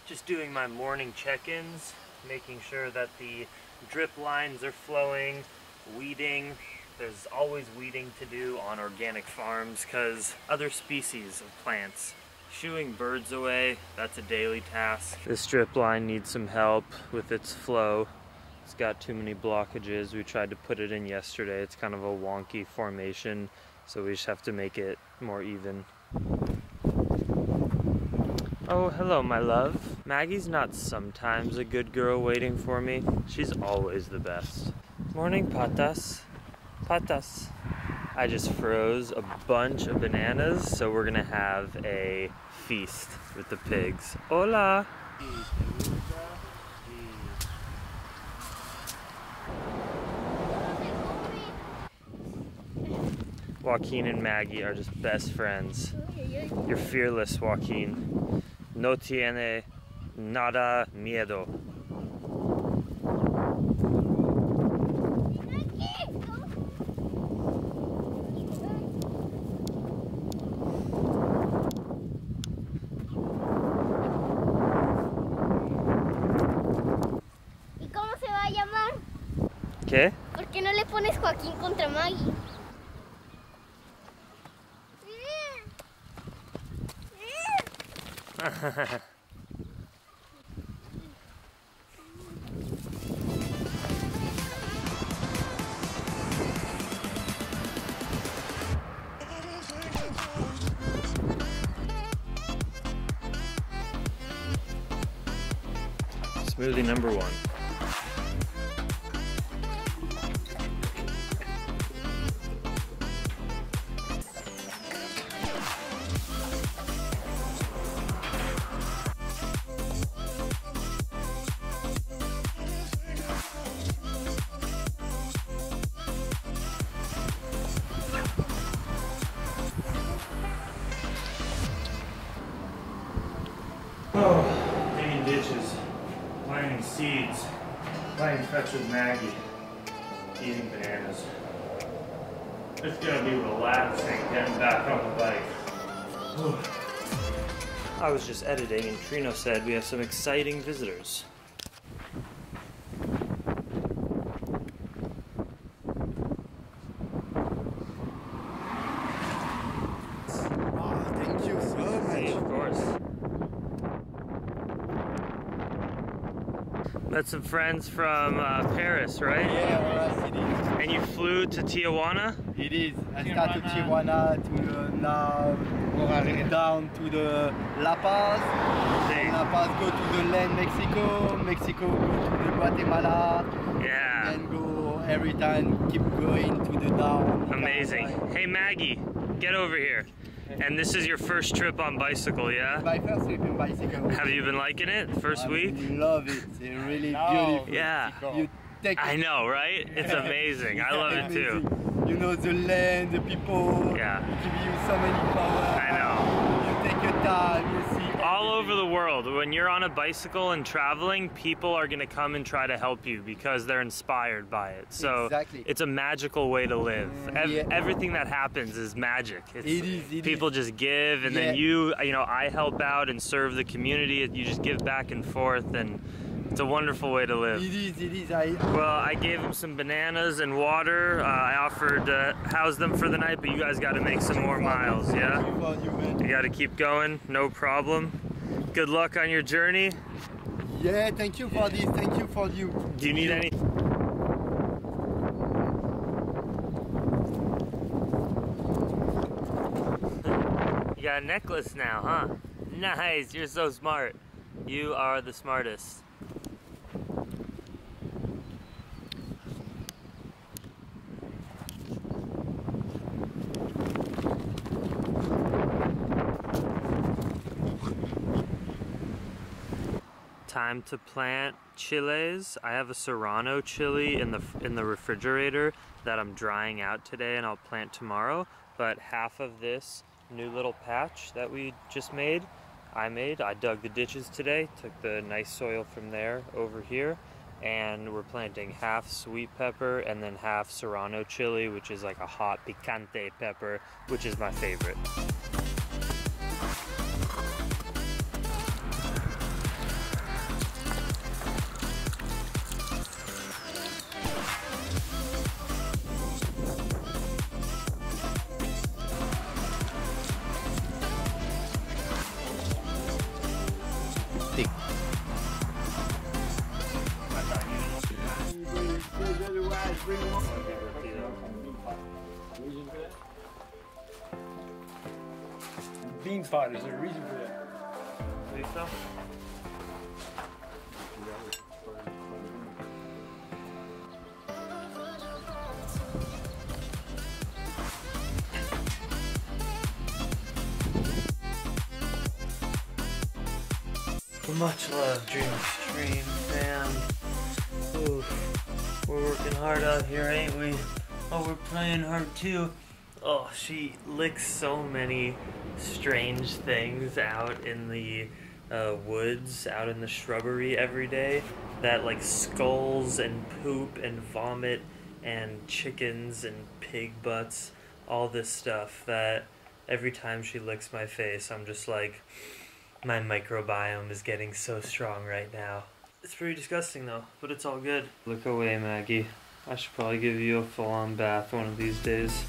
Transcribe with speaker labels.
Speaker 1: Just doing my morning check-ins, making sure that the drip lines are flowing, weeding. There's always weeding to do on organic farms because other species of plants. Shooing birds away, that's a daily task. This drip line needs some help with its flow. It's got too many blockages. We tried to put it in yesterday. It's kind of a wonky formation, so we just have to make it more even. Oh, hello, my love. Maggie's not sometimes a good girl waiting for me. She's always the best. Morning, patas. Patas. I just froze a bunch of bananas, so we're gonna have a feast with the pigs. Hola! Joaquin and Maggie are just best friends. You're fearless, Joaquin. No tiene nada miedo.
Speaker 2: ¿Y cómo se va a llamar?
Speaker 1: ¿Qué?
Speaker 2: ¿Por qué no le pones Joaquín contra Maggie?
Speaker 1: Smoothie number one. Oh, digging ditches, planting seeds, playing fetch with Maggie, eating bananas. It's gonna be relaxing getting back on the bike. I was just editing and Trino said we have some exciting visitors.
Speaker 3: Thank you so much.
Speaker 1: Of course. Met some friends from Paris, right?
Speaker 3: Yeah, Paris it is.
Speaker 1: And you flew to Tijuana?
Speaker 3: It is. I start to Tijuana to now down to the La Paz. La Paz go to the land Mexico. Mexico go to the Guatemala.
Speaker 1: Yeah.
Speaker 3: And go every time keep going to the down.
Speaker 1: Amazing. Hey Maggie, get over here. And this is your first trip on bicycle, yeah?
Speaker 3: My first trip in bicycle.
Speaker 1: Have you been liking it? First week?
Speaker 3: I love it. It's really beautiful.
Speaker 1: Yeah.
Speaker 3: You take
Speaker 1: I know, right? It's amazing. I love it too.
Speaker 3: You know the land, the people.
Speaker 1: Yeah.
Speaker 3: Give you so many power.
Speaker 1: I know.
Speaker 3: You take your time. You see.
Speaker 1: All over the world, when you're on a bicycle and traveling, people are gonna come and try to help you because they're inspired by it. So
Speaker 3: exactly.
Speaker 1: It's a magical way to live.
Speaker 3: Yeah.
Speaker 1: Everything that happens is magic.
Speaker 3: It is.
Speaker 1: People just give, and then you know, I help out and serve the community. You just give back and forth, and it's a wonderful way to live.
Speaker 3: It is.
Speaker 1: Well, I gave them some bananas and water. I offered to house them for the night, but you guys got to make some more miles, yeah? You got to keep going, no problem. Good luck on your journey.
Speaker 3: Yeah, thank you for this. Thank you for you.
Speaker 1: Do you need any? You got a necklace now, huh? Nice, you're so smart. You are the smartest. Time to plant chiles. I have a serrano chili in the refrigerator that I'm drying out today and I'll plant tomorrow. But half of this new little patch that we just made, I dug the ditches today, took the nice soil from there over here, and we're planting half sweet pepper and then half serrano chili, which is like a hot picante pepper, which is my favorite.
Speaker 4: clean spot. There's a reason for that.
Speaker 1: Think so? Much love, Dream Extreme fam. Oof. We're working hard out here, ain't we? Oh, we're playing hard too. Oh, she licks so many strange things out in the woods, out in the shrubbery every day. That like skulls and poop and vomit and chickens and pig butts, all this stuff that every time she licks my face, I'm just like, my microbiome is getting so strong right now. It's pretty disgusting though, but it's all good. Look away, Maggie. I should probably give you a full-on bath one of these days.